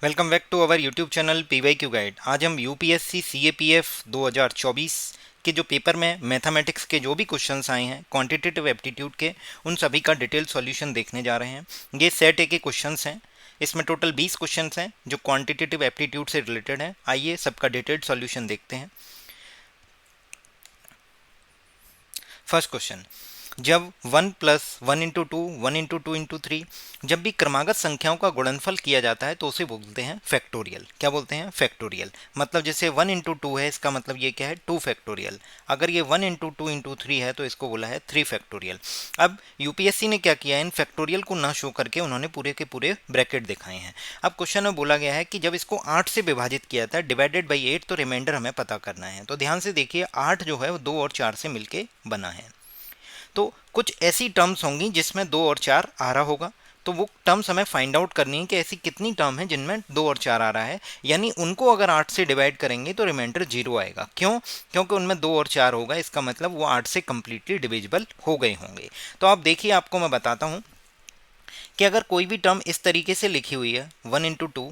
Welcome back to our YouTube channel PYQ guide. आज हम UPSC CAPF 2024 के जो पेपर में मैथमेटिक्स के जो भी क्वेश्चंस आए हैं क्वांटिटेटिव एप्टीट्यूड के, उन सभी का डिटेल सॉल्यूशन देखने जा रहे हैं। ये सेट ए के क्वेश्चंस हैं। इसमें टोटल 20 क्वेश्चंस हैं जो क्वांटिटेटिव एप्टीट्यूड से रिलेटेड हैं। आइए सबका डिटेल्ड सॉल्यूशन देखते हैं। फर्स्ट क्वेश्चन, जब 1 प्लस 1 इंटू 2 1 इंटू 2 इंटू 3 जब भी क्रमागत संख्याओं का गुणनफल किया जाता है तो उसे बोलते हैं फैक्टोरियल। क्या बोलते हैं? फैक्टोरियल। मतलब जैसे 1 इंटू 2 है, इसका मतलब ये क्या है? 2 फैक्टोरियल। अगर ये 1 इंटू 2 इंटू 3 है तो इसको बोला है 3 फैक्टोरियल। अब यूपीएससी ने क्या किया है, इन फैक्टोरियल को ना शो करके उन्होंने पूरे के पूरे ब्रैकेट दिखाए हैं। अब क्वेश्चन में बोला गया है कि जब इसको 8 से विभाजित किया था, डिवाइडेड बाई 8, तो रिमाइंडर हमें पता करना है। तो ध्यान से देखिए, 8 जो है वो 2 और 4 से मिलके बना है। तो कुछ ऐसी टर्म्स होंगी जिसमें 2 और 4 आ रहा होगा। तो वो टर्म्स हमें फाइंड आउट करनी है कि ऐसी कितनी टर्म है जिनमें 2 और 4 आ रहा है। यानी उनको अगर 8 से डिवाइड करेंगे तो रिमाइंडर 0 आएगा। क्यों? क्योंकि उनमें 2 और 4 होगा। इसका मतलब वो 8 से कंप्लीटली डिविजिबल हो गए होंगे। तो आप देखिए, आपको मैं बताता हूं कि अगर कोई भी टर्म इस तरीके से लिखी हुई है, 1 into 2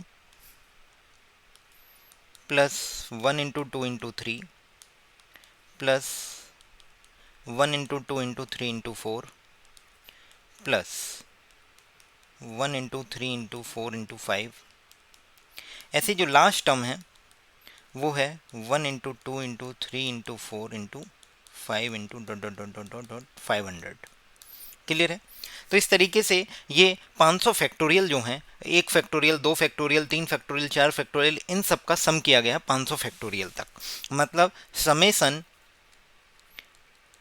plus 1 into 2 into 3 plus 1 into 2 into 3 into 4 plus 1 into 3 into 4 into 5, ऐसे जो लास्ट टर्म है वो है 1 into 2 into 3 into 4 into 5 into 500। तो इस तरीके से ये 500 फैक्टोरियल जो हैं, 1 फैक्टोरियल, 2 फैक्टोरियल, 3 फैक्टोरियल, 4 फैक्टोरियल, इन सब का सम किया गया 500 फैक्टोरियल तक। मतलब समेसन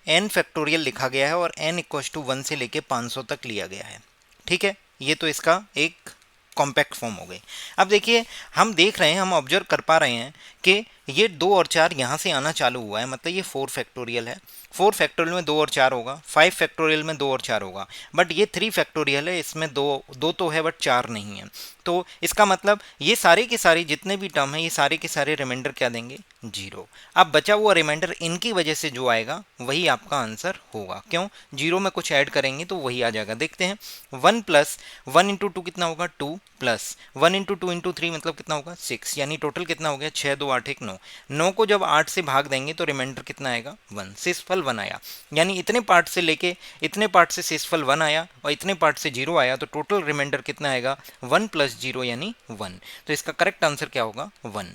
n फैक्टोरियल लिखा गया है और n इक्वल टू 1 से लेके 500 तक लिया गया है। ठीक है, ये तो इसका एक कॉम्पैक्ट फॉर्म हो गई। अब देखिए, हम देख रहे हैं, हम ऑब्जर्व कर पा रहे हैं कि ये 2 और 4 यहाँ से आना चालू हुआ है। मतलब ये 4 फैक्टोरियल है। 4 फैक्टोरियल में 2 और 4 होगा। 5 फैक्टोरियल में 2 और 4 होगा। बट ये 3 फैक्टोरियल है, इसमें दो तो है बट 4 नहीं है। तो इसका मतलब ये सारे के सारे जितने भी टर्म है, ये सारे के सारे रिमाइंडर क्या देंगे? 0। अब बचा हुआ रिमाइंडर इनकी वजह से जो आएगा वही आपका आंसर होगा। क्यों? 0 में कुछ ऐड करेंगे तो वही आ जाएगा। देखते हैं, 1 प्लस 1 इंटू 2 कितना होगा? 2 प्लस 1 इंटू 2 इंटू 3 मतलब कितना होगा? 6। यानी टोटल कितना हो गया? 6 2 8 1 9। 9 को जब 8 से भाग देंगे तो रिमाइंडर कितना आएगा? 1। शेषफल 1 आया। यानी इतने पार्ट से लेके इतने पार्ट से शेषफल 1 आया और इतने पार्ट से 0 आया, तो टोटल रिमाइंडर कितना आएगा? 1 प्लस 0 यानी 1। तो इसका करेक्ट आंसर क्या होगा? 1।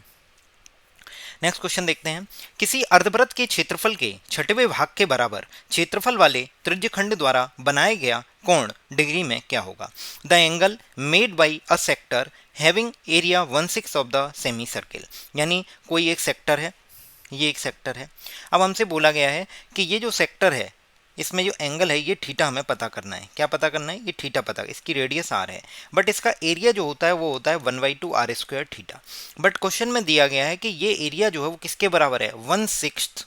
नेक्स्ट क्वेश्चन देखते हैं, किसी अर्धवृत्त के क्षेत्रफल के छठवें भाग के बराबर क्षेत्रफल वाले त्रिज्यखंड द्वारा बनाया गया कोण डिग्री में क्या होगा? The angle made by a sector having area 1/6 of the semi circle. यानी कोई एक सेक्टर है, ये एक सेक्टर है। अब हमसे बोला गया है कि ये जो सेक्टर है, इसमें जो एंगल है ये थीटा हमें पता करना है। क्या पता करना है? ये थीटा पता, इसकी रेडियस आर है। बट इसका एरिया जो होता है वो होता है 1/2 R square theta. But question में दिया गया है कि ये एरिया जो है वो किसके बराबर है? 1/6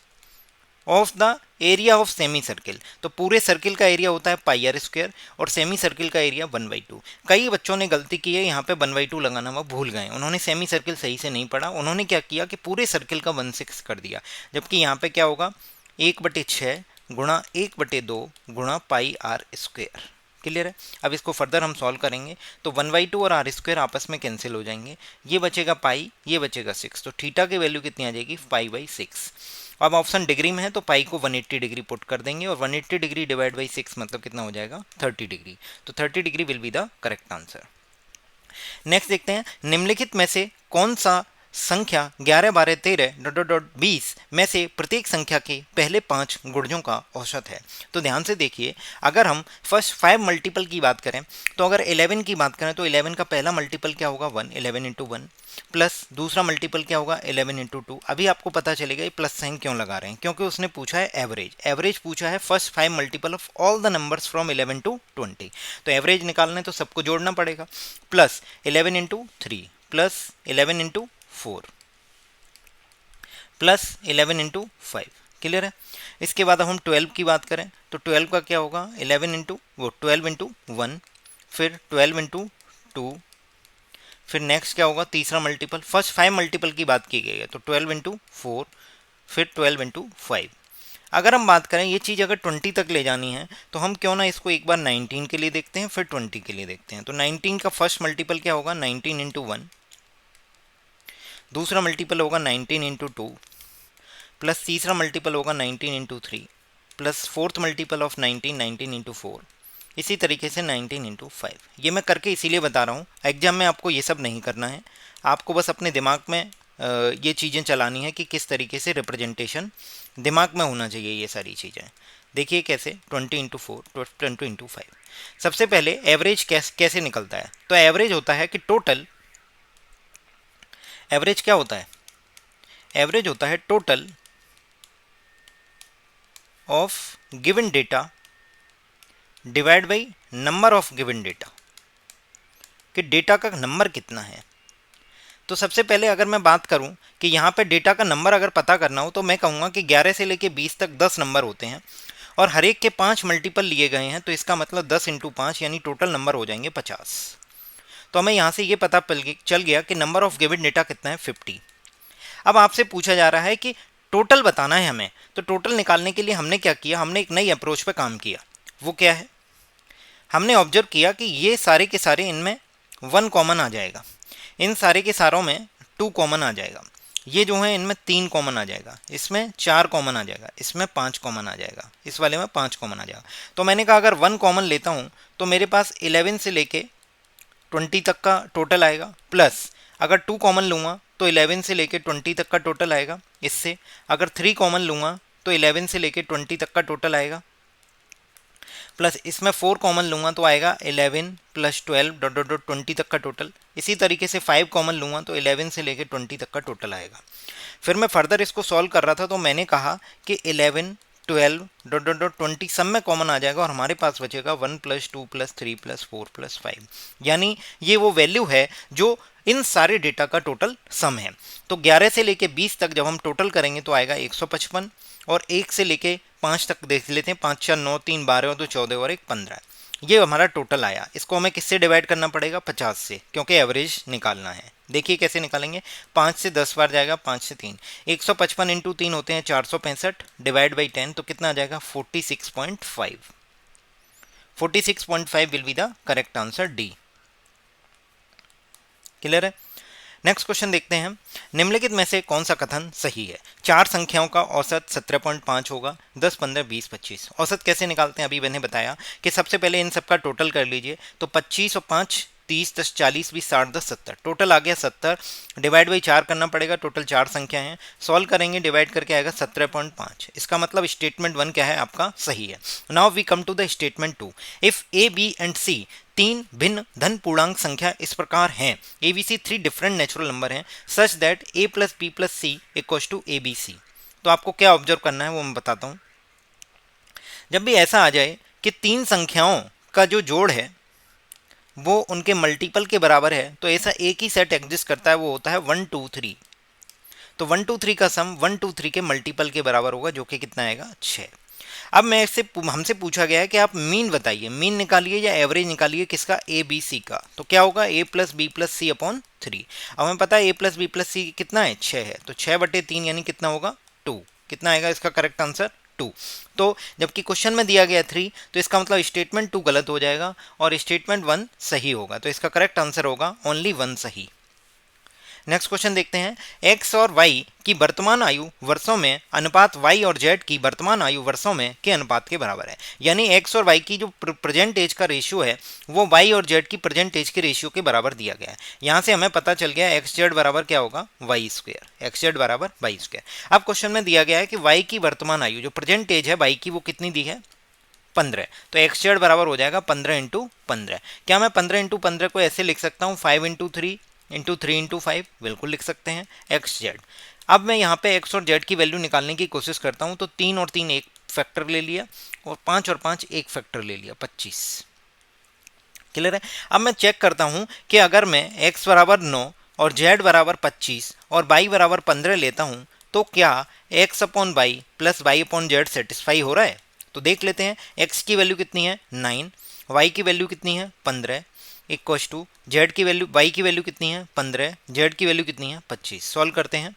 of the area of semi circle. तो पूरे सर्किल का एरिया होता है पाई आर स्क्वायर और सेमी सर्किल का एरिया 1/2। कई बच्चों ने गलती की है, यहाँ पे 1/2 लगाना वो भूल गए। उन्होंने सेमी सर्किल सही से नहीं पढ़ा। उन्होंने क्या किया कि पूरे सर्किल का 1/6 कर दिया। जबकि यहाँ पे क्या होगा? 1/6 गुणा 1/2 गुणा पाई आर स्क्वायर। क्लियर है? अब इसको फर्दर हम सॉल्व करेंगे तो 1/2 और आर स्क्वायर आपस में कैंसिल हो जाएंगे। ये बचेगा पाई, ये बचेगा 6। तो थीटा की वैल्यू कितनी आ जाएगी? पाई/6। अब ऑप्शन डिग्री में है तो पाई को 180 डिग्री पुट कर देंगे और 180 डिग्री डिवाइड बाई 6 मतलब कितना हो जाएगा? 30 डिग्री। तो 30 degree will be the correct answer. Next देखते हैं, निम्नलिखित में से कौन सा संख्या 11 12 13 डॉट डॉट डॉट 20 में से प्रत्येक संख्या के पहले 5 गुणजों का औसत है? तो ध्यान से देखिए, अगर हम फर्स्ट 5 मल्टीपल की बात करें तो अगर 11 की बात करें तो 11 का पहला मल्टीपल क्या होगा? 1। 11 इंटू 1 प्लस दूसरा मल्टीपल क्या होगा? 11 इंटू 2। अभी आपको पता चलेगा ये प्लस साइन क्यों लगा रहे हैं, क्योंकि उसने पूछा है एवरेज। एवरेज पूछा है first 5 multiple of all the numbers from 11 to 20। तो एवरेज निकालने तो सबको जोड़ना पड़ेगा। Plus 11 into 3 plus 11 into 4 plus 11 into 5। Clear है? इसके बाद अब हम 12 की बात करें तो 12 का क्या होगा? 11 इंटू 12 इंटू 1, फिर 12 इंटू 2, फिर नेक्स्ट क्या होगा? तीसरा मल्टीपल। फर्स्ट 5 मल्टीपल की बात की गई है तो 12 इंटू 4, फिर 12 इंटू 5। अगर हम बात करें ये चीज़ अगर 20 तक ले जानी है तो हम क्यों ना इसको एक बार 19 के लिए देखते हैं, फिर 20 के लिए देखते हैं। तो 19 का फर्स्ट मल्टीपल क्या होगा? 19 इंटू 1 दूसरा मल्टीपल होगा 19 इंटू 2 प्लस तीसरा मल्टीपल होगा 19 into 3 plus fourth multiple of 19 into 4, इसी तरीके से 19 इंटू 5। ये मैं करके इसीलिए बता रहा हूँ, एग्जाम में आपको ये सब नहीं करना है, आपको बस अपने दिमाग में ये चीज़ें चलानी है कि किस तरीके से रिप्रेजेंटेशन दिमाग में होना चाहिए ये सारी चीज़ें। देखिए कैसे 20 इंटू 4 20 इंटू 5। सबसे पहले एवरेज कैसे निकलता है, तो एवरेज होता है कि टोटल, एवरेज क्या होता है, एवरेज होता है total of given data divide by number of given data, कि डेटा का नंबर कितना है। तो सबसे पहले अगर मैं बात करूं कि यहाँ पे डेटा का नंबर अगर पता करना हो तो मैं कहूँगा कि 11 से लेके 20 तक 10 नंबर होते हैं और हर एक के 5 मल्टीपल लिए गए हैं, तो इसका मतलब 10 इंटू 5 यानी टोटल नंबर हो जाएंगे 50। तो हमें यहाँ से ये पता चल गया कि नंबर ऑफ गिवन डेटा कितना है 50। अब आपसे पूछा जा रहा है कि टोटल बताना है हमें, तो टोटल निकालने के लिए हमने क्या किया, हमने एक नई अप्रोच पे काम किया। वो क्या है, हमने ऑब्जर्व किया कि ये सारे के सारे इनमें 1 कॉमन आ जाएगा, इन सारे के सारों में 2 कॉमन आ जाएगा, ये जो है इनमें 3 कॉमन आ जाएगा, इसमें 4 कॉमन आ जाएगा, इसमें 5 कॉमन आ जाएगा, इस वाले में 5 कॉमन आ जाएगा। तो मैंने कहा अगर 1 कॉमन लेता हूँ तो मेरे पास 11 से लेके 20 तक का टोटल आएगा, प्लस अगर 2 कॉमन लूँगा तो 11 से लेके 20 तक का टोटल आएगा। इससे अगर 3 कॉमन लूँगा तो 11 से लेके 20 तक का टोटल आएगा, प्लस इसमें 4 कॉमन लूँगा तो आएगा 11 प्लस 12 डॉट डॉट डॉट 20 तक का टोटल। इसी तरीके से 5 कॉमन लूँगा तो 11 से लेके 20 तक का टोटल आएगा। फिर मैं फर्दर इसको सॉल्व कर रहा था तो मैंने कहा कि 11 12 डॉट डॉट डॉट 20 सब में कॉमन आ जाएगा और हमारे पास बचेगा 1 प्लस 2 प्लस 3 प्लस 4 प्लस 5, यानी ये वो वैल्यू है जो इन सारे डेटा का टोटल सम है। तो 11 से लेके 20 तक जब हम टोटल करेंगे तो आएगा 155, और 1 से लेके 5 तक देख लेते हैं, 5 4 9 3 12 तो 14 और 1 15, ये हमारा टोटल आया। इसको हमें किससे डिवाइड करना पड़ेगा, 50 से, क्योंकि एवरेज निकालना है। देखिए कैसे निकालेंगे, 5 से 10 बार जाएगा, 5 से 3, 155 इंटू 3 होते हैं 465 डिवाइड बाई 10, तो कितना आ जाएगा 46.5। 46.5 will be the correct answer, D. Clear है। नेक्स्ट क्वेश्चन देखते हैं, निम्नलिखित में से कौन सा कथन सही है। 4 संख्याओं का औसत 17.5 होगा, 10 15 20 25। औसत कैसे निकालते हैं, अभी मैंने बताया कि सबसे पहले इन सब का टोटल कर लीजिए, तो 25 और 5 30 10 40 20 60 10 70, टोटल आ गया 70, डिवाइड बाई 4 करना पड़ेगा, टोटल 4 संख्या हैं, सॉल्व करेंगे, डिवाइड करके आएगा 17.5। इसका मतलब स्टेटमेंट 1 क्या है आपका, सही है। Now we come to the statement 2। If A B and C 3 भिन्न धन पूर्णांक संख्या इस प्रकार हैं, A B C 3 different natural number हैं, such that A plus B plus C equals to A B C. तो आपको क्या ऑब्जर्व करना है वो मैं बताता हूँ। जब भी ऐसा आ जाए कि 3 संख्याओं का जो जोड़ है वो उनके मल्टीपल के बराबर है, तो ऐसा एक ही सेट एग्जिस्ट करता है, वो होता है 1 2 3। तो 1 2 3 का सम 1 2 3 के मल्टीपल के बराबर होगा, जो कि कितना आएगा 6। अब मैं इससे हमसे पूछा गया है कि आप मीन बताइए, मीन निकालिए या एवरेज निकालिए, किसका, ए बी सी का। तो क्या होगा, ए प्लस बी प्लस सी अपॉन 3। अब हमें पता है ए प्लस बी प्लस सी कितना है, 6 है, तो 6/3 यानी कितना होगा 2। कितना आएगा इसका करेक्ट आंसर, 2। तो जबकि क्वेश्चन में दिया गया 3, तो इसका मतलब स्टेटमेंट 2 गलत हो जाएगा और स्टेटमेंट 1 सही होगा, तो इसका करेक्ट आंसर होगा ओनली 1 सही। नेक्स्ट क्वेश्चन देखते हैं, x और y की वर्तमान आयु वर्षों में अनुपात y और z की वर्तमान आयु वर्षों में के अनुपात के बराबर है। यानी x और y की जो प्रेजेंट एज का रेशियो है वो y और z की प्रेजेंट एज के रेशियो के बराबर दिया गया है। यहाँ से हमें पता चल गया एक्स जेड बराबर क्या होगा, वाई स्क्वायर, एक्स जेड बराबर वाई स्क्वायर। अब क्वेश्चन में दिया गया है कि y की वर्तमान आयु जो प्रेजेंट एज है y की वो कितनी दी है, 15, तो एक्स जेड बराबर हो जाएगा 15 इंटू 15। क्या मैं 15 इंटू 15 को ऐसे लिख सकता हूँ 5 इंटू 3 इंटू 3 इंटू 5, बिल्कुल लिख सकते हैं, एक्स जेड। अब मैं यहाँ पे एक्स और जेड की वैल्यू निकालने की कोशिश करता हूँ, तो 3 और 3 एक फैक्टर ले लिया और 5 और 5 एक फैक्टर ले लिया, 25। क्लियर है। अब मैं चेक करता हूँ कि अगर मैं x बराबर 9 और z बराबर 25 और y बराबर 15 लेता हूँ तो क्या x upon Y plus Y upon Z satisfy हो रहा है। तो देख लेते हैं, x की वैल्यू कितनी है 9, y की वैल्यू कितनी है 15, इक्वल्स टू जेड की वैल्यू, y की वैल्यू कितनी है 15, जेड की वैल्यू कितनी है 25। सॉल्व करते हैं,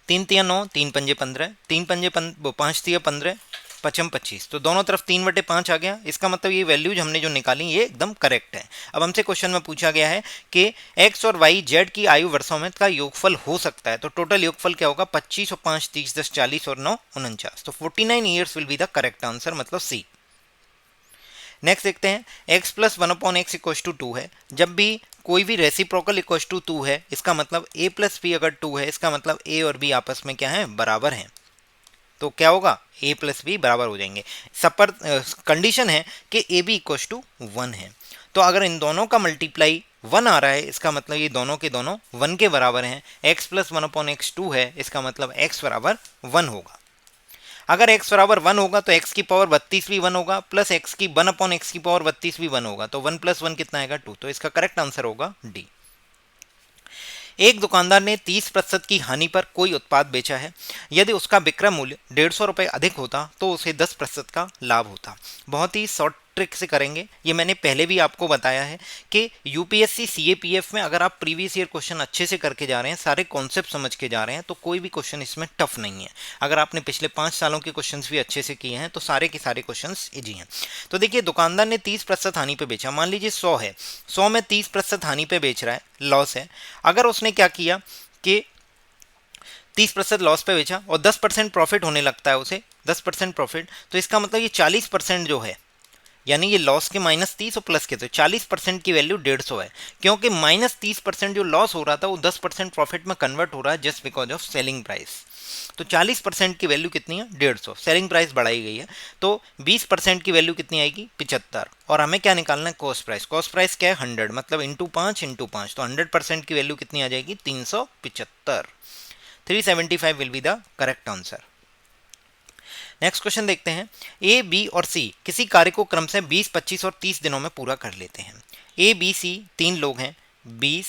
3 3 9, 3 पंजे 15, 3 पंजे 5 3 15, पचम 25, तो दोनों तरफ 3/5 आ गया। इसका मतलब ये वैल्यूज हमने जो निकाली ये एकदम करेक्ट है। अब हमसे क्वेश्चन में पूछा गया है कि एक्स और वाई जेड की आयु वर्षों में का योगफल हो सकता है, तो टोटल योगफल क्या होगा? 25 और 5 30 10 40 और 9 49, तो 49 years will be the correct answer, मतलब सी। नेक्स्ट देखते हैं, x plus 1/x equal to 2 है। जब भी कोई भी रेसिप्रोकल इक्व टू 2 है, इसका मतलब a प्लस बी अगर 2 है, इसका मतलब a और b आपस में क्या है? बराबर हैं। तो क्या होगा? a प्लस बी बराबर हो जाएंगे। सब पर कंडीशन है कि a b इक्व टू 1 है। तो अगर इन दोनों का मल्टीप्लाई 1 आ रहा है, इसका मतलब ये दोनों के दोनों 1 के बराबर हैं। x प्लस 1/x 2 है, इसका मतलब x बराबर 1 होगा। अगर x बराबर 1 होगा तो x की पावर 32 भी 1 होगा, प्लस x की 1/x की पावर 32 भी 1 होगा, तो 1 प्लस 1 कितना आएगा? 2। तो इसका करेक्ट आंसर होगा डी। एक दुकानदार ने 30% की हानि पर कोई उत्पाद बेचा है। यदि उसका विक्रय मूल्य 150 रुपये अधिक होता तो उसे 10% का लाभ होता। बहुत ही शॉर्ट ट्रिक से करेंगे, ये मैंने पहले भी आपको बताया है कि यूपीएससी सीएपीएफ में अगर आप प्रीवियस ईयर क्वेश्चन अच्छे से करके जा रहे हैं, सारे कॉन्सेप्ट समझ के जा रहे हैं, तो कोई भी क्वेश्चन इसमें टफ नहीं है। अगर आपने पिछले 5 सालों के क्वेश्चंस भी अच्छे से किए हैं तो सारे के सारे क्वेश्चंस इजी हैं। तो देखिए, दुकानदार ने 30% हानि पे बेचा। मान लीजिए 100 है, 100 में 30% हानि पे बेच रहा है, लॉस है। अगर उसने क्या किया कि 30% लॉस पे बेचा और 10% प्रॉफिट होने लगता है उसे, 10% प्रॉफिट, तो इसका मतलब ये 40% जो है, यानी ये लॉस के -30 और प्लस के, तो 40% की वैल्यू 150 है, क्योंकि -30% जो लॉस हो रहा था वो 10% प्रॉफिट में कन्वर्ट हो रहा है just because of selling price. तो 40% की वैल्यू कितनी है? 150। सेलिंग प्राइस बढ़ाई गई है, तो 20% की वैल्यू कितनी आएगी? 75। और हमें क्या निकालना है? Cost price. कॉस्ट प्राइस क्या है? 100, मतलब इंटू 5 इंटू 5, तो 100% की वैल्यू कितनी आ जाएगी? 375। 375 will be the correct answer. Next question देखते हैं, ए बी और सी किसी कार्य को क्रम से 20 25 और 30 दिनों में पूरा कर लेते हैं। ए बी सी 3 लोग हैं, 20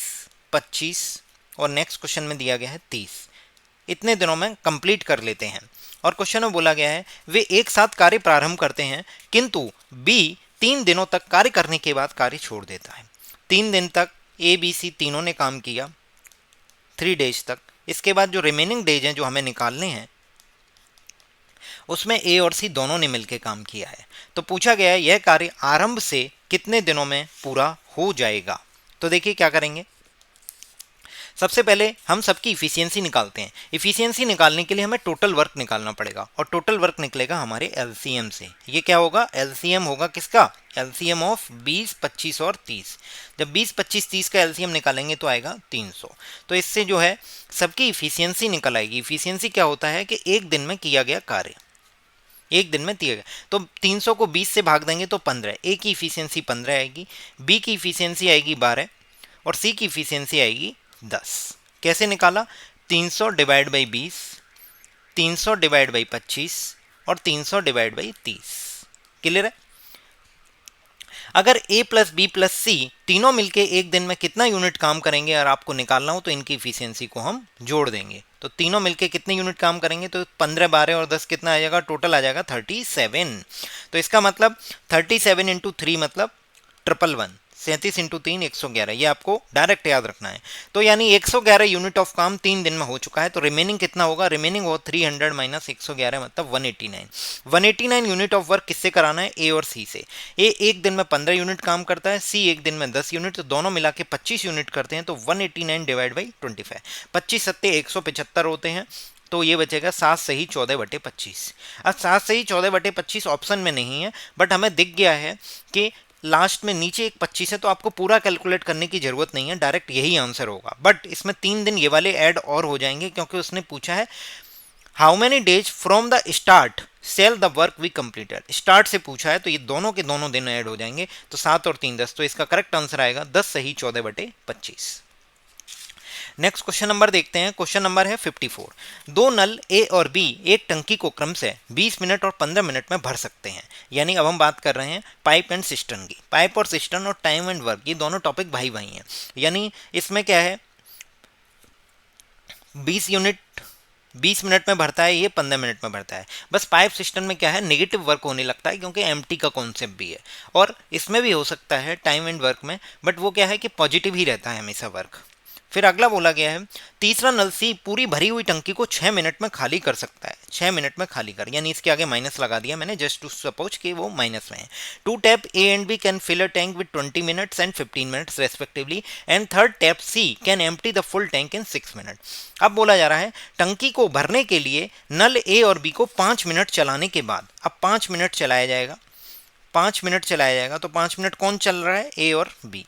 25 और नेक्स्ट क्वेश्चन में दिया गया है 30, इतने दिनों में कंप्लीट कर लेते हैं। और क्वेश्चन में बोला गया है वे एक साथ कार्य प्रारंभ करते हैं, किंतु बी 3 दिनों तक कार्य करने के बाद कार्य छोड़ देता है। 3 दिन तक ए बी सी तीनों ने काम किया, 3 डेज तक। इसके बाद जो रिमेनिंग डेज हैं जो हमें निकालने हैं, उसमें ए और सी दोनों ने मिलकर काम किया है। तो पूछा गया है यह कार्य आरंभ से कितने दिनों में पूरा हो जाएगा। तो देखिए क्या करेंगे, सबसे पहले हम सबकी इफिशियंसी निकालते हैं। इफिशियंसी निकालने के लिए हमें टोटल वर्क निकालना पड़ेगा, और टोटल वर्क निकलेगा हमारे एलसीएम से। ये क्या होगा? एलसीएम होगा किसका? एलसीएम ऑफ 20 25 और 30। जब 20 25 30 का एलसीएम निकालेंगे तो आएगा 300। तो इससे जो है सबकी इफिशियंसी निकल आएगी। इफिशियंसी क्या होता है कि एक दिन में किया गया कार्य, एक दिन में दिया गया। तो 300 को 20 से भाग देंगे तो 15। ए की इफिशियंसी 15 आएगी, बी की इफिशियंसी आएगी 12 और सी की इफिशियंसी आएगी 10। कैसे निकाला? 300 डिवाइड बाई 20, 300 डिवाइड बाई 25 और 300 डिवाइड बाई 30। क्लियर है? अगर ए प्लस बी प्लस सी तीनों मिलके एक दिन में कितना यूनिट काम करेंगे और आपको निकालना हो, तो इनकी इफिशियंसी को हम जोड़ देंगे। तो तीनों मिलके कितने यूनिट काम करेंगे? तो 15 12 और 10 कितना आ जाएगा? टोटल आ जाएगा 37। तो इसका मतलब 37 इंटू 3 मतलब 111, 37 इंटू 3 111। ये आपको डायरेक्ट याद रखना है। तो यानी 111 यूनिट ऑफ काम 3 दिन में हो चुका है। तो रिमेनिंग कितना होगा? रिमेनिंग हो 300 माइनस 111 मतलब 189। 189 यूनिट ऑफ वर्क किससे कराना है? ए और सी से। ए एक दिन में 15 यूनिट काम करता है, सी एक दिन में 10 यूनिट, तो दोनों मिला के 25 यूनिट करते हैं। तो 189 डिवाइड बाई 25, 25 सत्ते 175 होते हैं। तो ये बचेगा 7 सही 14/25। अब 7 सही 14/25 ऑप्शन में नहीं है, बट हमें दिख गया है कि लास्ट में नीचे एक 25 है, तो आपको पूरा कैलकुलेट करने की जरूरत नहीं है, डायरेक्ट यही आंसर होगा। बट इसमें 3 दिन ये वाले ऐड और हो जाएंगे, क्योंकि उसने पूछा है how many days from the start till the work we completed. Start से पूछा है, तो ये दोनों के दोनों दिन ऐड हो जाएंगे। तो 7 और 3 10, तो इसका करेक्ट आंसर आएगा 10 सही 14/25। नेक्स्ट क्वेश्चन नंबर देखते हैं। क्वेश्चन नंबर है 54। दो नल ए और बी एक टंकी को क्रम से 20 मिनट और 15 मिनट में भर सकते हैं। यानी अब हम बात कर रहे हैं पाइप एंड सिस्टर्न की। पाइप और सिस्टर्न और टाइम एंड वर्क, ये दोनों टॉपिक भाई भाई हैं। यानी इसमें क्या है, 20 यूनिट 20 मिनट में भरता है, ये 15 मिनट में भरता है। बस पाइप सिस्टम में क्या है, नेगेटिव वर्क होने लगता है, क्योंकि एम्प्टी का कॉन्सेप्ट भी है। और इसमें भी हो सकता है टाइम एंड वर्क में, बट वो क्या है कि पॉजिटिव ही रहता है हमेशा वर्क। फिर अगला बोला गया है तीसरा नल सी पूरी भरी हुई टंकी को 6 मिनट में खाली कर सकता है। 6 मिनट में खाली कर, यानी इसके आगे माइनस लगा दिया मैंने जस्ट टू सपोज कि वो माइनस में है। Two tap A and B can fill a tank with 20 minutes and 15 minutes respectively and third tap C can empty the full tank in 6 minute. अब बोला जा रहा है टंकी को भरने के लिए नल ए और बी को 5 मिनट चलाने के बाद, अब 5 मिनट चलाया जाएगा, 5 मिनट चलाया जाएगा, तो 5 मिनट कौन चल रहा है, ए और बी।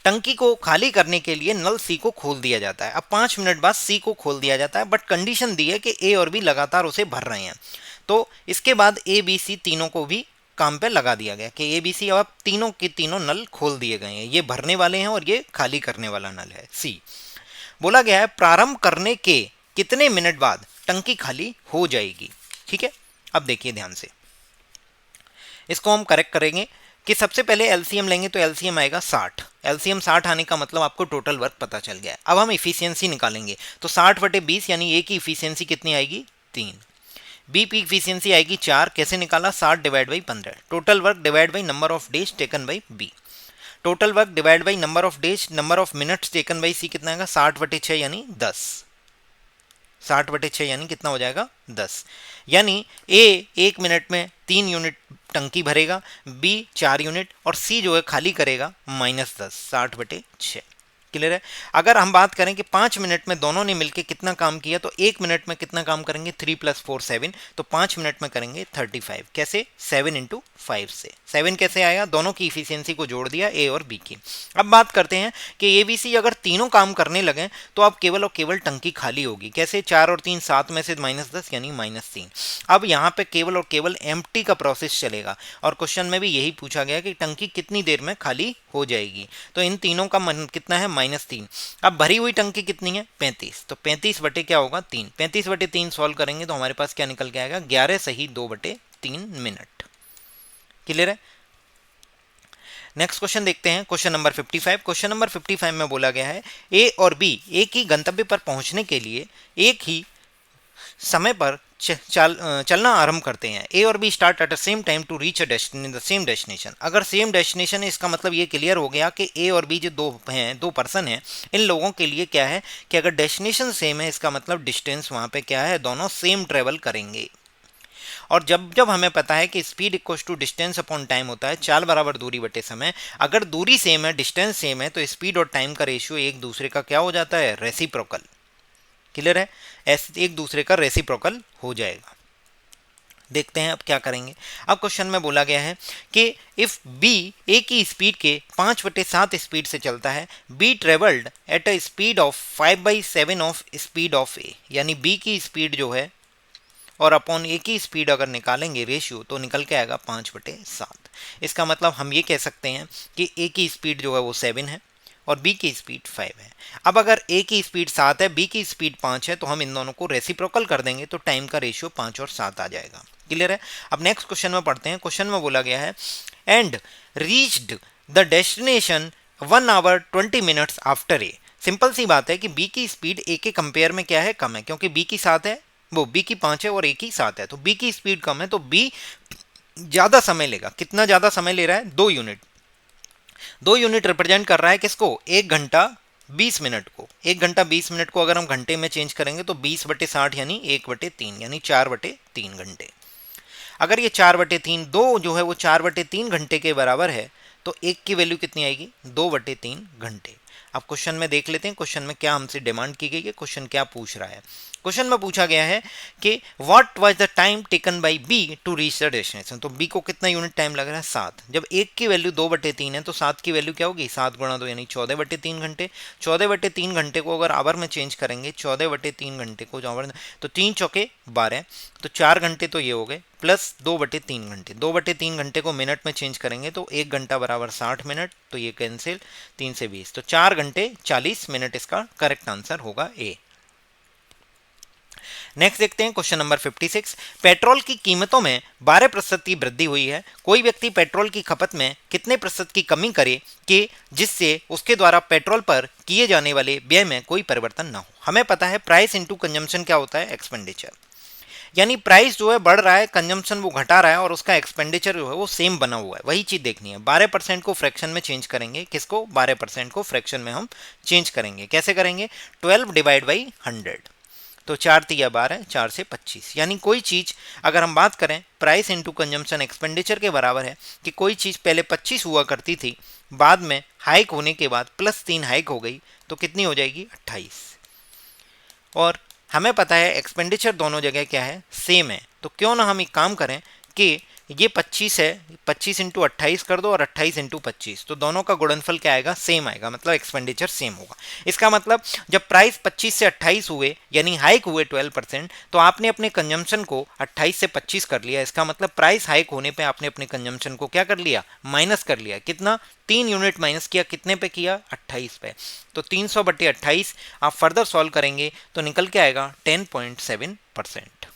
टंकी को खाली करने के लिए नल सी को खोल दिया जाता है। अब 5 मिनट बाद सी को खोल दिया जाता है, बट कंडीशन दी है कि ए और बी लगातार उसे भर रहे हैं। तो इसके बाद ए बी सी तीनों को भी काम पे लगा दिया गया कि ए बी सी अब तीनों के तीनों नल खोल दिए गए हैं, ये भरने वाले हैं और ये खाली करने वाला नल है सी। बोला गया है प्रारंभ करने के कितने मिनट बाद टंकी खाली हो जाएगी। ठीक है, अब देखिए ध्यान से, इसको हम करेक्ट करेंगे कि सबसे पहले एलसीएम लेंगे तो एलसीएम आएगा 60। एलसीएम 60 आने का मतलब आपको टोटल वर्क पता चल गया है। अब हम इफिशियंसी निकालेंगे तो 60/20 यानी ए की इफिशियंसी कितनी आएगी, 3। बी की इफिशियंसी आएगी 4। कैसे निकाला, 60/15। Total work divide by number of days taken by B. Total work divide by number of days, number of minutes taken by C कितना आएगा, 60/6 यानी 10। 60/6 यानी कितना हो जाएगा, 10। यानी ए 1 मिनट में 3 यूनिट टंकी भरेगा, बी 4 यूनिट और सी जो है खाली करेगा -10, 60/6। क्लियर है। अगर हम बात करें कि 5 मिनट में दोनों ने मिलकर कितना काम किया तो 1 मिनट में कितना काम करेंगे, 3 + 4 7, तो 5 मिनट में करेंगे 35। कैसे, 7 × 5 से। 7 कैसे आया, दोनों की इफिशियंसी को जोड़ दिया ए और बी की। अब बात करते हैं कि ए बी सी अगर तीनों काम करने लगे तो अब केवल और केवल टंकी खाली होगी। कैसे, 4 और 3 7 में से -10 यानी -3। अब यहाँ पे केवल और केवल एम्प्टी का प्रोसेस चलेगा और क्वेश्चन में भी यही पूछा गया कि टंकी कितनी देर में खाली हो जाएगी। तो इन तीनों का कितना है, -3। अब भरी हुई टंकी कितनी है, 35। तो 35 बटे क्या होगा, 3। 35/3 सॉल्व करेंगे तो हमारे पास क्या निकल के आएगा, 11 सही 2/3 मिनट। क्लियर है। नेक्स्ट क्वेश्चन देखते हैं, क्वेश्चन नंबर 55। क्वेश्चन नंबर 55 में बोला गया है ए और बी एक ही गंतव्य पर पहुंचने के लिए एक ही समय पर चलना आरंभ करते हैं। ए और B start at the same time to reach the same destination. अगर सेम डेस्टिनेशन है इसका मतलब ये क्लियर हो गया कि ए और बी जो दो पर्सन हैं, इन लोगों के लिए क्या है कि अगर डेस्टिनेशन सेम है इसका मतलब डिस्टेंस वहाँ पे क्या है, दोनों सेम ट्रेवल करेंगे। और जब जब हमें पता है कि speed equals to distance upon time होता है, चाल बराबर दूरी बटे समय। अगर दूरी सेम है, डिस्टेंस सेम है, तो स्पीड और टाइम का रेशियो एक दूसरे का क्या हो जाता है, रेसिप्रोकल। क्लियर है, एक दूसरे का रेसिप्रोकल हो जाएगा। देखते हैं अब क्या करेंगे। अब क्वेश्चन में बोला गया है कि इफ बी ए की स्पीड के 5/7 स्पीड से चलता है, B travelled at a speed of 5/7 of speed of A, यानी बी की स्पीड जो है और अपॉन ए की स्पीड अगर निकालेंगे रेशियो तो निकल के आएगा 5/7। इसका मतलब हम ये कह सकते हैं कि ए की स्पीड जो है वो 7 है और बी की स्पीड 5 है। अब अगर ए की स्पीड 7 है, बी की स्पीड 5 है, तो हम इन दोनों को रेसिप्रोकल कर देंगे तो टाइम का रेशियो 5 और 7 आ जाएगा। क्लियर है। अब नेक्स्ट क्वेश्चन में पढ़ते हैं। क्वेश्चन में बोला गया है and reached the destination 1 hour 20 minutes after A. Simple सी बात है कि बी की स्पीड ए के कंपेयर में क्या है, कम है, क्योंकि बी की 7 है, वो बी की 5 है और ए की 7 है, तो बी की स्पीड कम है, तो बी ज़्यादा समय लेगा। कितना ज़्यादा समय ले रहा है, 2 यूनिट। 2 यूनिट रिप्रेजेंट कर रहा है किसको, 1 घंटा 20 मिनट को। 1 घंटा 20 मिनट को अगर हम घंटे में चेंज करेंगे तो 20/60 यानी 1/3 यानी 4/3 घंटे। अगर ये 4/3 दो जो है वो 4/3 घंटे के बराबर है तो एक की वैल्यू कितनी आएगी, 2/3 घंटे। अब क्वेश्चन में देख लेते हैं क्वेश्चन में क्या हमसे डिमांड की गई है, क्वेश्चन क्या पूछ रहा है। क्वेश्चन में पूछा गया है कि what was the time taken by B to reach the destination. तो बी को कितना यूनिट टाइम लग रहा है, 7। जब एक की वैल्यू 2/3 है तो 7 की वैल्यू क्या होगी, 7 × 2 यानी 14/3 घंटे। 14/3 घंटे को अगर आवर में चेंज करेंगे, 14/3 घंटे को आवर, तो 3 चौके 12, तो 4 घंटे तो ये हो गए, प्लस 2/3 घंटे। 2/3 घंटे को मिनट में चेंज करेंगे तो 1 घंटा बराबर 60 मिनट, तो ये कैंसिल, 3 से 20, तो 4 घंटे 40 मिनट इसका करेक्ट आंसर होगा ए। नेक्स्ट देखते हैं क्वेश्चन नंबर 56। पेट्रोल की कीमतों में 12% की वृद्धि हुई है। कोई व्यक्ति पेट्रोल की खपत में कितने प्रतिशत की कमी करे कि जिससे उसके द्वारा पेट्रोल पर किए जाने वाले व्यय में कोई परिवर्तन न हो। हमें पता है प्राइस इनटू कंजम्पशन क्या होता है, एक्सपेंडिचर। यानी प्राइस जो है बढ़ रहा है, कंजम्पशन वो घटा रहा है और उसका एक्सपेंडिचर जो है वो सेम बना हुआ है, वही चीज देखनी है। 12% को फ्रैक्शन में चेंज करेंगे, किसको? 12% को फ्रैक्शन में हम चेंज करेंगे। कैसे करेंगे? 12 डिवाइड बाई 100, तो 4 तिया 12, 4 से 25। यानी कोई चीज अगर हम बात करें प्राइस इंटू कंजम्पशन एक्सपेंडिचर के बराबर है कि कोई चीज पहले 25 हुआ करती थी, बाद में हाइक होने के बाद +3 हाइक हो गई, तो कितनी हो जाएगी? 28। और हमें पता है एक्सपेंडिचर दोनों जगह क्या है? सेम है। तो क्यों ना हम एक काम करें कि ये 25 है, 25 इंटू 28 कर दो और 28 इंटू 25, तो दोनों का गुणनफल क्या आएगा? सेम आएगा, मतलब एक्सपेंडिचर सेम होगा। इसका मतलब जब प्राइस 25 से 28 हुए यानी हाइक हुए 12%, तो आपने अपने कंजम्पशन को 28 से 25 कर लिया। इसका मतलब प्राइस हाइक होने पे आपने अपने कंजम्पशन को क्या कर लिया? माइनस कर लिया। कितना? 3 यूनिट माइनस किया। कितने पे किया? 28 पे। तो 300/28 आप फर्दर सॉल्व करेंगे तो निकल के आएगा 10.7%।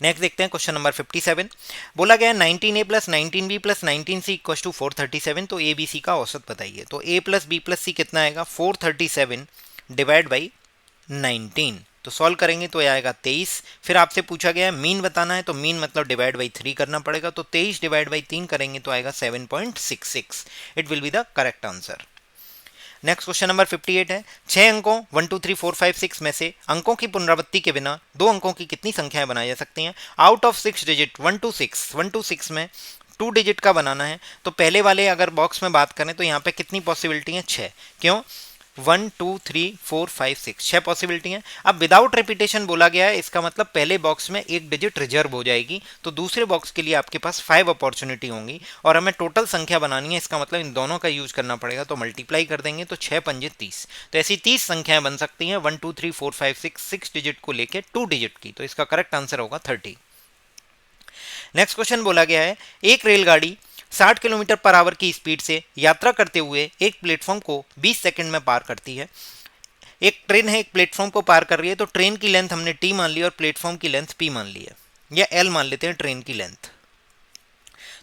नेक्स्ट देखते हैं क्वेश्चन नंबर 57। बोला गया 19a plus 19b plus 19c equal to 437, तो ए बी सी का औसत बताइए। तो a प्लस बी प्लस सी कितना आएगा? 437 डिवाइड बाई 19, तो सॉल्व करेंगे तो आएगा 23। फिर आपसे पूछा गया है मीन बताना है, तो मीन मतलब डिवाइड बाई 3 करना पड़ेगा, तो 23 डिवाइड बाई 3 करेंगे तो आएगा 7.66। It will be the correct answer. Next question number 58 है 6 अंकों 1 2 3 4 5 6 में से अंकों की पुनरावृत्ति के बिना 2 अंकों की कितनी संख्याएं बनाई जा सकती हैं? आउट ऑफ 6 डिजिट 1 to 6 में 2 डिजिट का बनाना है, तो पहले वाले अगर बॉक्स में बात करें तो यहाँ पे कितनी पॉसिबिलिटी है? 6। क्यों? 1 2 3 4 5 6, 6 पॉसिबिलिटी है। अब विदाउट रिपीटेशन बोला गया है, इसका मतलब पहले बॉक्स में एक डिजिट रिजर्व हो जाएगी, तो दूसरे बॉक्स के लिए आपके पास 5 अपॉर्चुनिटी होंगी और हमें टोटल संख्या बनानी है। इसका मतलब इन दोनों का यूज करना पड़ेगा, तो मल्टीप्लाई कर देंगे तो 6 पंजे 30, तो ऐसी 30 संख्याएं बन सकती हैं 1 2 3 4 5 6, 6 डिजिट को लेकर 2 डिजिट की, तो इसका करेक्ट आंसर होगा 30। नेक्स्ट क्वेश्चन बोला गया है एक रेलगाड़ी 60 किलोमीटर पर आवर की स्पीड से यात्रा करते हुए एक प्लेटफॉर्म को 20 सेकंड में पार करती है। एक ट्रेन है, एक प्लेटफॉर्म को पार कर रही है, तो ट्रेन की लेंथ हमने टी मान ली और प्लेटफॉर्म की लेंथ पी मान ली है, या एल मान लेते हैं ट्रेन की लेंथ।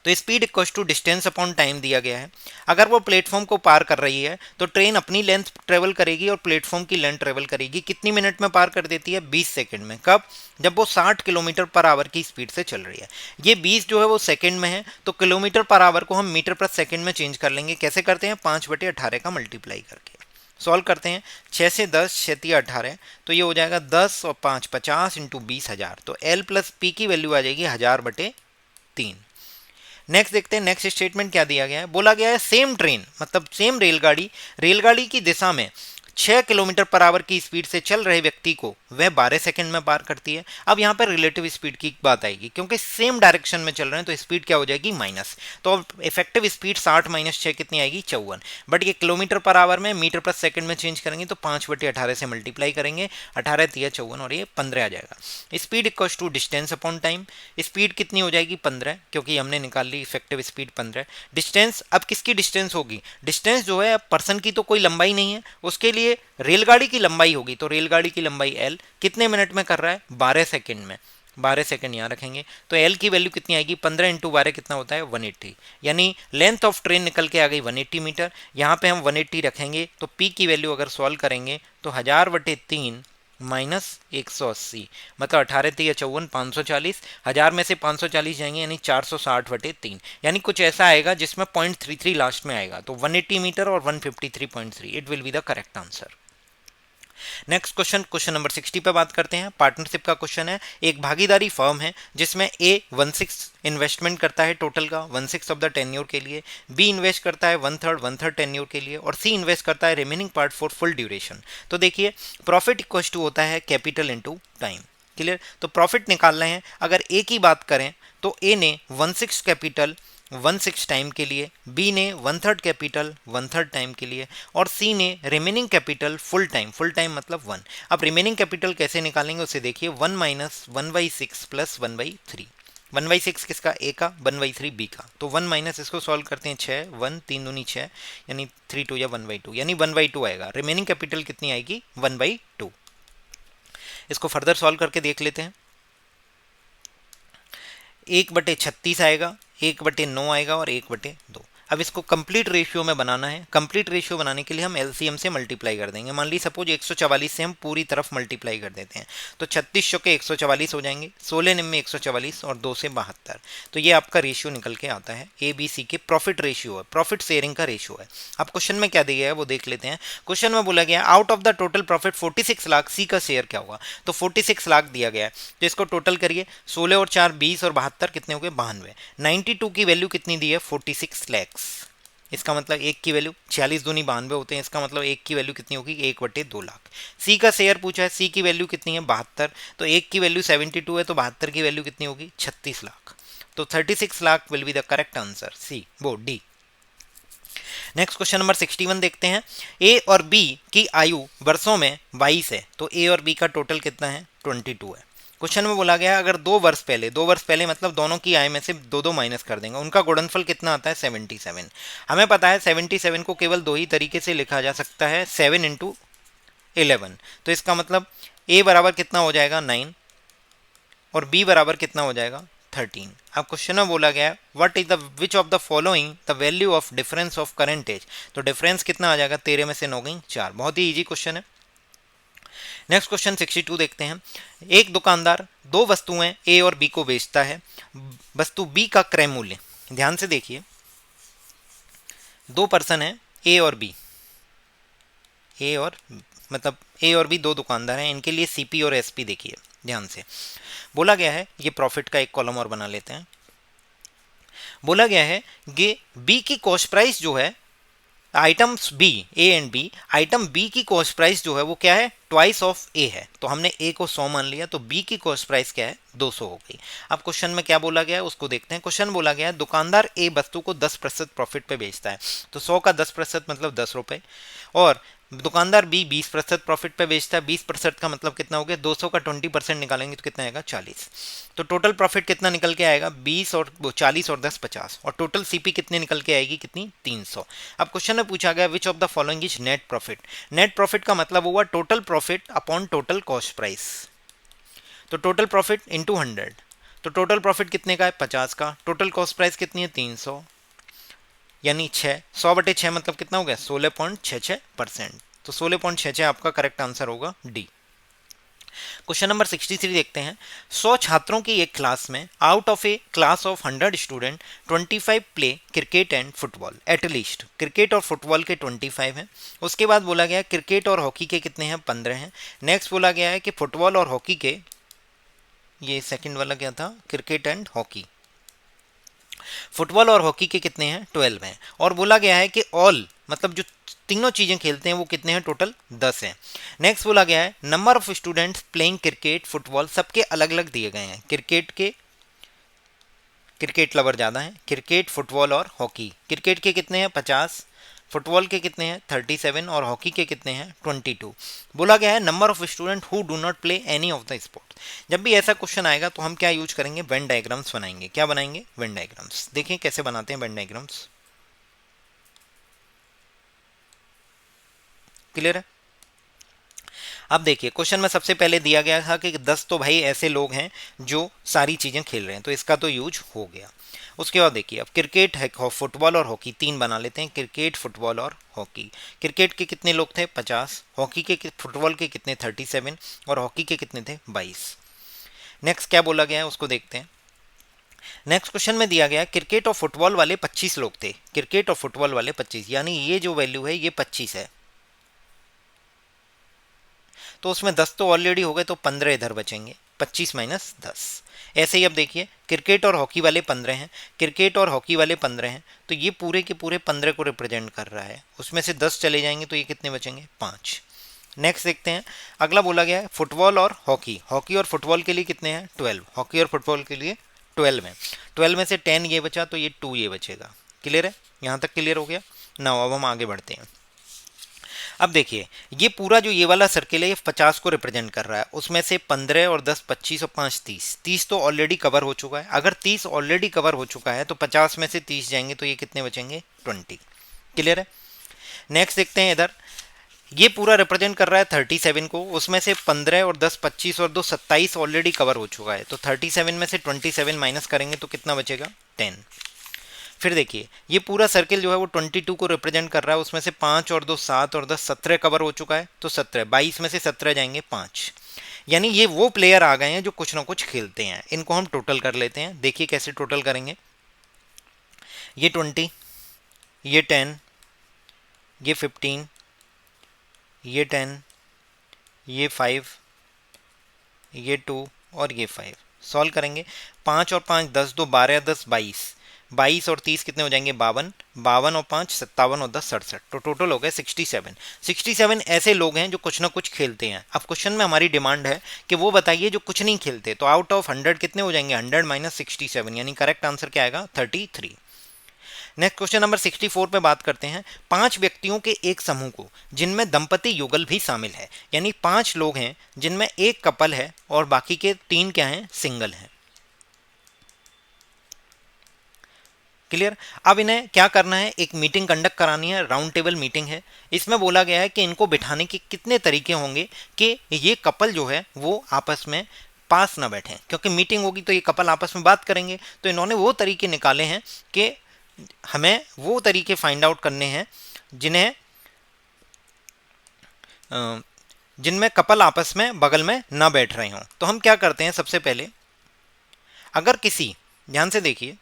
तो speed equal to distance upon time दिया गया है। अगर वो प्लेटफॉर्म को पार कर रही है तो ट्रेन अपनी लेंथ ट्रेवल करेगी और प्लेटफॉर्म की लेंथ ट्रेवल करेगी। कितनी मिनट में पार कर देती है? 20 सेकंड में। कब? जब वो 60 किलोमीटर पर आवर की स्पीड से चल रही है। ये 20 जो है वो सेकंड में है, तो किलोमीटर पर आवर को हम मीटर पर सेकंड में चेंज कर लेंगे। कैसे करते हैं? 5/18 का मल्टीप्लाई करके सॉल्व करते हैं। 6 से 10, 6 × 18, तो ये हो जाएगा 10 और 5 50 इंटू 20,000, तो एल प्लस पी की वैल्यू आ जाएगी 1000/3। नेक्स्ट देखते हैं नेक्स्ट स्टेटमेंट क्या दिया गया है। बोला गया है सेम ट्रेन मतलब सेम रेलगाड़ी की दिशा में 6 किलोमीटर पर आवर की स्पीड से चल रहे व्यक्ति को वह 12 सेकंड में पार करती है। अब यहाँ पर रिलेटिव स्पीड की बात आएगी, क्योंकि सेम डायरेक्शन में चल रहे हैं तो स्पीड क्या हो जाएगी? माइनस। तो इफेक्टिव स्पीड 60 माइनस 6 कितनी आएगी? 54। बट ये किलोमीटर पर आवर में मीटर पर सेकंड में चेंज करेंगे तो 5/18 से मल्टीप्लाई करेंगे, 18 × 54 और ये 15 आ जाएगा। Speed equal to distance upon time. Speed कितनी हो जाएगी? 15, क्योंकि हमने निकाल ली इफेक्टिव स्पीड 15। डिस्टेंस, अब किसकी डिस्टेंस होगी? डिस्टेंस जो है पर्सन की तो कोई लंबाई नहीं है, उसके लिए रेलगाड़ी की लंबाई होगी, तो रेलगाड़ी की लंबाई एल कितने मिनट में कर रहा है? 12 सेकंड में। 12 सेकंड यहाँ रखेंगे तो एल की वैल्यू कितनी आएगी? 15 × 12 कितना होता है? 180। यानी लेंथ ऑफ ट्रेन निकल के आ गई 180 मीटर। यहाँ पे हम 180 रखेंगे तो पी की वैल्यू अगर सॉल्व करेंगे तो 1000/3 माइनस 180, मतलब 18 × 54 540, 1000 में से 540 जाएंगे यानी 460/3, यानी कुछ ऐसा आएगा जिसमें 0.33 लास्ट में आएगा, तो 180 मीटर और 153.3। It will be the correct answer. Next question number 60 पे बात करते हैं। पार्टनरशिप का क्वेश्चन है। एक भागीदारी फर्म है जिसमें ए 1/6 इन्वेस्टमेंट करता है टोटल का 1/6 ऑफ द टेन्योर के लिए, बी इन्वेस्ट करता है 1/3 टेन्योर के लिए और सी इन्वेस्ट करता है remaining part for full duration. तो देखिए प्रॉफिट इक्वल टू होता है कैपिटल इंटू टाइम। क्लियर? तो प्रॉफिट निकाल रहे हैं। अगर ए की बात करें तो ए ने 1/6 कैपिटल 1/6 टाइम के लिए, बी ने 1/3 कैपिटल 1/3 टाइम के लिए और सी ने रिमेनिंग कैपिटल फुल टाइम मतलब 1। अब रिमेनिंग कैपिटल कैसे निकालेंगे उसे देखिए। 1 - 1/6 प्लस 1/3। 1/6 किसका? ए का, 1/3 बी का। तो 1 माइनस इसको सॉल्व करते हैं 6, 1 3 दूनी 6 यानी 3 2 या 1/2 यानी 1/2 आएगा। रिमेनिंग कैपिटल कितनी आएगी? 1/2। इसको फर्दर सॉल्व करके देख लेते हैं। 1/36 आएगा, 1/9 आएगा और 1/2। अब इसको कंप्लीट रेशियो में बनाना है। कंप्लीट रेशियो बनाने के लिए हम एलसीएम से मल्टीप्लाई कर देंगे। मान ली सपोज 144 से हम पूरी तरफ मल्टीप्लाई कर देते हैं, तो 36 चौके 144 हो जाएंगे, 16 निम्न 144 और 2 से 72। तो ये आपका रेशियो निकल के आता है। ए बी सी के प्रॉफिट रेशियो है, प्रॉफिट शेयरिंग का रेशियो है। अब क्वेश्चन में क्या दिया है वो देख लेते हैं। क्वेश्चन में बोला गया out of the total profit 46 lakh C का शेयर क्या होगा। तो 46 लाख दिया गया है, तो इसको टोटल करिए। 16 और 4 20 और 72 कितने हो गए 92। 92 की वैल्यू कितनी दी है 46 लैक्स। इसका मतलब एक की वैल्यू 46 दूनी 92 होते हैं, इसका मतलब एक की वैल्यू कितनी होगी 1/2 लाख। सी का शेयर पूछा है, सी की वैल्यू कितनी है 72, तो एक की वैल्यू 72 है, तो 72 की वैल्यू कितनी होगी 36 लाख। तो 36 lakh will be the correct answer, C वो डी। नेक्स्ट क्वेश्चन नंबर 61 देखते हैं। ए और बी की आयु वर्षों में 22 है, तो ए और बी का टोटल कितना है 22 है। क्वेश्चन में बोला गया अगर 2 वर्ष पहले मतलब दोनों की आय में से दो दो माइनस कर देंगे, उनका गुणनफल कितना आता है 77। हमें पता है 77 को केवल दो ही तरीके से लिखा जा सकता है, 7 × 11। तो इसका मतलब ए बराबर कितना हो जाएगा 9 और बी बराबर कितना हो जाएगा 13। अब क्वेश्चन में बोला गया what is the which of the following the value of difference of current age. तो डिफरेंस कितना आ जाएगा 13 में से 9 गई 4। बहुत ही इजी क्वेश्चन है। नेक्स्ट क्वेश्चन 62 देखते हैं। एक दुकानदार दो वस्तुएं ए और बी को बेचता है। वस्तु बी का क्रय मूल्य, ध्यान से देखिए, दो पर्सन है ए और बी, ए और मतलब ए और बी दो दुकानदार हैं, इनके लिए सीपी और एसपी देखिए ध्यान से। बोला गया है ये प्रॉफिट का एक कॉलम और बना लेते हैं। बोला गया है कि बी की कॉस्ट प्राइस जो है items B, A and B, item B की कॉस्ट प्राइस जो है वो क्या है ट्वाइस ऑफ ए है। तो हमने ए को 100 मान लिया, तो बी की कॉस्ट प्राइस क्या है 200 हो गई। अब क्वेश्चन में क्या बोला गया है उसको देखते हैं। क्वेश्चन बोला गया है दुकानदार ए वस्तु को 10% प्रॉफिट पे बेचता है, तो 100 का 10% मतलब 10 रुपए, और दुकानदार बी 20% प्रॉफिट पे बेचता है। 20% का मतलब कितना हो गया 200 का 20% निकालेंगे तो कितना आएगा 40। तो टोटल प्रॉफिट कितना निकल के आएगा 20 और 40 और 10 50, और टोटल सीपी कितने निकल के आएगी कितनी 300। अब क्वेश्चन में पूछा गया विच of the following is net profit. Net profit का मतलब हुआ total profit upon total cost price. तो टोटल प्रॉफिट इंटू 100, तो टोटल प्रॉफिट कितने का है 50 का, टोटल कॉस्ट प्राइस कितनी है 300, यानी 6, 100/6 मतलब कितना हो गया 16.66%। तो 16.66 आपका करेक्ट आंसर होगा डी। क्वेश्चन नंबर 63 देखते हैं। 100 छात्रों की एक क्लास में out of A class of 100 student 25 play cricket and football. At least cricket और फुटबॉल के 25 हैं। उसके बाद बोला गया क्रिकेट और हॉकी के कितने हैं 15 हैं। नेक्स्ट बोला गया है कि फुटबॉल और हॉकी के, ये सेकंड वाला क्या था क्रिकेट एंड हॉकी, फुटबॉल और हॉकी के कितने हैं 12 हैं। और बोला गया है कि ऑल मतलब जो तीनों चीजें खेलते हैं वो कितने हैं टोटल 10 हैं। नेक्स्ट बोला गया है number of students playing cricket football, सबके अलग अलग दिए गए हैं। क्रिकेट लवर ज़्यादा हैं, क्रिकेट फुटबॉल और हॉकी। क्रिकेट के कितने हैं 50, फुटबॉल के कितने हैं 37 और हॉकी के कितने हैं 22। बोला गया है number of student who do not play any of the sport. जब भी ऐसा क्वेश्चन आएगा तो हम क्या यूज करेंगे वेन डायग्राम्स बनाएंगे। क्या बनाएंगे वेन डायग्राम्स। देखिए कैसे बनाते हैं वेन डायग्राम्स, क्लियर है। अब देखिए क्वेश्चन में सबसे पहले दिया गया था कि 10 तो भाई ऐसे लोग हैं जो सारी चीजें खेल रहे हैं, तो इसका तो यूज हो गया। उसके बाद देखिए अब क्रिकेट है, फुटबॉल और हॉकी, 3 बना लेते हैं, क्रिकेट फुटबॉल और हॉकी। क्रिकेट के कितने लोग थे 50, हॉकी के फुटबॉल के कितने 37 और हॉकी के कितने थे 22। नेक्स्ट क्या बोला गया है उसको देखते हैं। नेक्स्ट क्वेश्चन में दिया गया क्रिकेट और फुटबॉल वाले 25 लोग थे, क्रिकेट और फुटबॉल वाले 25, यानी ये जो वैल्यू है ये 25 है, तो उसमें 10 तो ऑलरेडी हो गए, तो 15 इधर बचेंगे, 25 माइनस 10। ऐसे ही अब देखिए क्रिकेट और हॉकी वाले 15 हैं, क्रिकेट और हॉकी वाले 15 हैं, तो ये पूरे के पूरे 15 को रिप्रेजेंट कर रहा है। उसमें से 10 चले जाएंगे तो ये कितने बचेंगे 5। नेक्स्ट देखते हैं अगला बोला गया है फुटबॉल और हॉकी। हॉकी और फुटबॉल के लिए कितने हैं 12, हॉकी और फुटबॉल के लिए 12 हैं। 12 में से 10 ये बचा, तो ये 2 ये बचेगा। क्लियर है, यहाँ तक क्लियर हो गया ना। अब हम आगे बढ़ते हैं। अब देखिए ये पूरा जो ये वाला सर्किल है ये 50 को रिप्रेजेंट कर रहा है, उसमें से 15 और 10 25 और 5 30, 30 तो ऑलरेडी कवर हो चुका है। अगर 30 ऑलरेडी कवर हो चुका है तो 50 में से 30 जाएंगे तो ये कितने बचेंगे 20। क्लियर है। नेक्स्ट देखते हैं इधर, ये पूरा रिप्रेजेंट कर रहा है 37 को, उसमें से 15 और 10 25 और 2 27 ऑलरेडी कवर हो चुका है, तो 37 में से 27 माइनस करेंगे तो कितना बचेगा 10। फिर देखिए ये पूरा सर्किल जो है वो 22 को रिप्रेजेंट कर रहा है, उसमें से 5 और 2 7 और 10 17 कवर हो चुका है, तो 17 22 में से 17 जाएंगे 5, यानी ये वो प्लेयर आ गए हैं जो कुछ ना कुछ खेलते हैं। इनको हम टोटल कर लेते हैं, देखिए कैसे टोटल करेंगे। ये 20, ये 10, ये 15, ये 10, ये 5, ये 2 और ये 5। सॉल्व करेंगे, 5 और 5 10, 2 12, 10 22, 22 और 30 कितने हो जाएंगे 52, 52 और 5 57 और 10 67, तो टोटल हो गए 67। 67 ऐसे लोग हैं जो कुछ ना कुछ खेलते हैं। अब क्वेश्चन में हमारी डिमांड है कि वो बताइए जो कुछ नहीं खेलते, तो आउट ऑफ 100 कितने हो जाएंगे 100 माइनस 67, यानी करेक्ट आंसर क्या आएगा 33। नेक्स्ट क्वेश्चन नंबर 64 पे बात करते हैं। 5 व्यक्तियों के एक समूह को जिनमें दंपति युगल भी शामिल है, यानी 5 लोग हैं जिनमें एक कपल है और बाकी के 3 क्या हैं सिंगल हैं। क्लियर। अब इन्हें क्या करना है, एक मीटिंग कंडक्ट करानी है, राउंड टेबल मीटिंग है। इसमें बोला गया है कि इनको बिठाने के कितने तरीके होंगे कि ये कपल जो है वो आपस में पास ना बैठें, क्योंकि मीटिंग होगी तो ये कपल आपस में बात करेंगे। तो इन्होंने वो तरीके निकाले हैं कि हमें वो तरीके फाइंड आउट करने हैं जिनमें कपल आपस में बगल में ना बैठ रहे हों। तो हम क्या करते हैं, सबसे पहले अगर किसी, ध्यान से देखिए,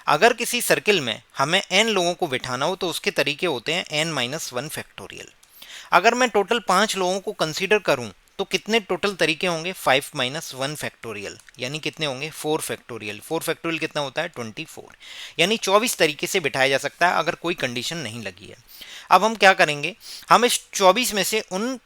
अगर किसी सर्किल में हमें n लोगों को बिठाना हो तो उसके तरीके होते हैं n-1 फैक्टोरियल। अगर मैं टोटल 5 लोगों को कंसीडर करूं तो कितने टोटल तरीके होंगे 5-1 फैक्टोरियल, यानी कितने होंगे 4 फैक्टोरियल। 4 फैक्टोरियल कितना होता है 24, यानी 24 तरीके से बिठाया जा सकता है अगर कोई कंडीशन नहीं लगी है। अब हम क्या करेंगे, हम इस 24 में से उन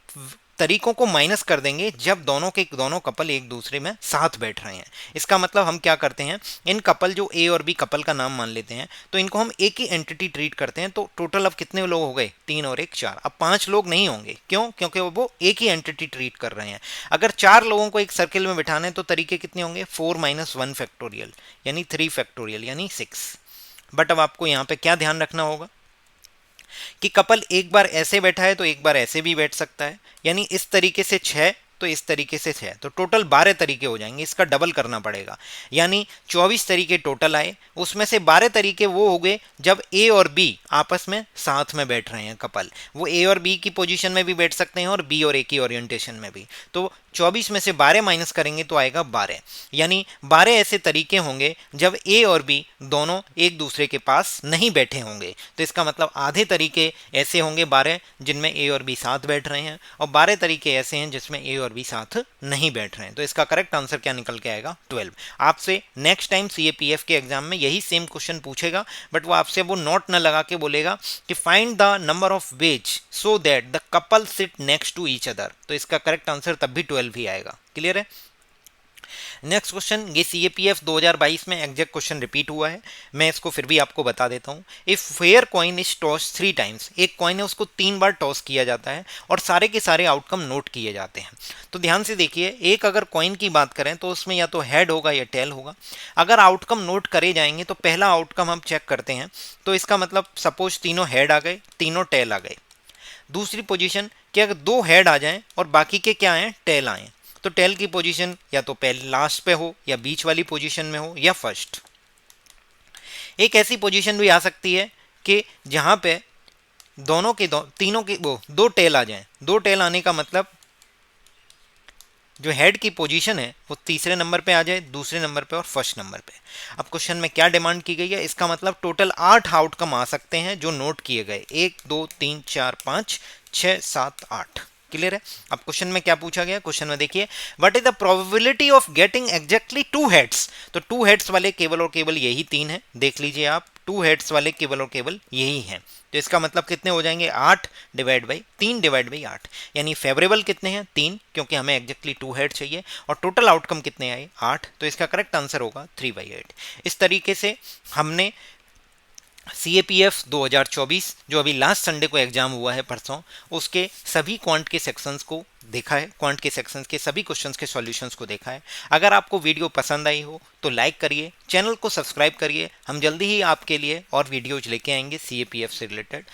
तरीकों को माइनस कर देंगे जब दोनों कपल एक दूसरे में साथ बैठ रहे हैं। इसका मतलब हम क्या करते हैं, इन कपल जो ए और बी कपल का नाम मान लेते हैं, तो इनको हम एक ही एंटिटी ट्रीट करते हैं। तो टोटल अब कितने लोग हो गए 3 और 1 4। अब 5 लोग नहीं होंगे, क्यों, क्योंकि वो एक ही एंटिटी ट्रीट कर रहे हैं। अगर 4 लोगों को एक सर्किल में बिठाने तो तरीके कितने होंगे 4-1 फैक्टोरियल, यानी 3 फैक्टोरियल, यानी 6। बट अब आपको यहाँ पे क्या ध्यान रखना होगा कि कपल एक बार ऐसे बैठा है तो एक बार ऐसे भी बैठ सकता है, यानी इस तरीके से 6 तो इस तरीके से 6, तो टोटल 12 तरीके हो जाएंगे। इसका डबल करना पड़ेगा, यानी 24 तरीके टोटल आए, उसमें से 12 तरीके वो हो गए जब ए और बी आपस में साथ में बैठ रहे हैं कपल। वो ए और बी की पोजीशन में भी बैठ सकते हैं और बी और ए की ओरिएंटेशन में भी। तो 24 में से 12 माइनस करेंगे तो आएगा 12, यानी 12 ऐसे तरीके होंगे जब ए और बी दोनों एक दूसरे के पास नहीं बैठे होंगे। तो इसका मतलब आधे तरीके ऐसे होंगे 12 जिनमें ए और बी साथ बैठ रहे हैं, और 12 तरीके ऐसे हैं जिसमें ए और बी साथ नहीं बैठ रहे हैं। तो इसका करेक्ट आंसर क्या निकल के आएगा 12। आपसे नेक्स्ट टाइम सीएपीएफ के एग्जाम में यही सेम क्वेश्चन पूछेगा, बट वो आपसे वो नोट न लगा के बोलेगा कि find the number of ways so that the couple sit next to each other. तो इसका करेक्ट आंसर तब भी 12 ही आएगा। क्लियर है। नेक्स्ट क्वेश्चन, ये सीएपीएफ 2022 में एग्जैक्ट क्वेश्चन रिपीट हुआ है, मैं इसको फिर भी आपको बता देता हूँ। If fair coin is toss 3 times, एक कॉइन है उसको 3 बार टॉस किया जाता है और सारे के सारे आउटकम नोट किए जाते हैं। तो ध्यान से देखिए, एक अगर कॉइन की बात करें तो उसमें या तो हेड होगा या टेल होगा। अगर आउटकम नोट करे जाएंगे तो पहला आउटकम हम चेक करते हैं, तो इसका मतलब सपोज तीनों हेड आ गए, तीनों टेल आ गए। दूसरी पोजीशन कि अगर 2 हेड आ जाएं और बाकी के क्या आए टेल आए, तो टेल की पोजीशन या तो पहले लास्ट पे हो या बीच वाली पोजीशन में हो या फर्स्ट। एक ऐसी पोजीशन भी आ सकती है कि जहां पे तीनों के वो 2 टेल आ जाएं। 2 टेल आने का मतलब जो हेड की पोजीशन है वो तीसरे नंबर पे आ जाए, दूसरे नंबर पे और फर्स्ट नंबर पे। अब क्वेश्चन में क्या डिमांड की गई है, इसका मतलब टोटल 8 आउटकम आ सकते हैं जो नोट किए गए, 1 2 3 4 5 6 7 8। क्लियर है। अब क्वेश्चन में क्या पूछा गया, क्वेश्चन में देखिए, what is the probability of getting exactly 2 heads. तो 2 हेड्स वाले केवल और केवल यही 3 है, देख लीजिए आप, 2 हेड्स वाले केवल और केवल यही हैं। तो इसका मतलब कितने हो जाएंगे 8 डिवाइड बाई 3 डिवाइड बाई 8, यानी फेवरेबल कितने हैं 3, क्योंकि हमें एग्जैक्टली 2 हेड चाहिए, और टोटल आउटकम कितने आए 8। तो इसका करेक्ट आंसर होगा 3/8। इस तरीके से हमने सीएपीएफ 2024 जो अभी लास्ट संडे को एग्जाम हुआ है परसों, उसके सभी क्वांट के सेक्शंस को देखा है, क्वांट के सेक्शंस के सभी क्वेश्चंस के सॉल्यूशंस को देखा है। अगर आपको वीडियो पसंद आई हो तो लाइक करिए, चैनल को सब्सक्राइब करिए। हम जल्दी ही आपके लिए और वीडियोज लेके आएंगे सीएपीएफ से रिलेटेड।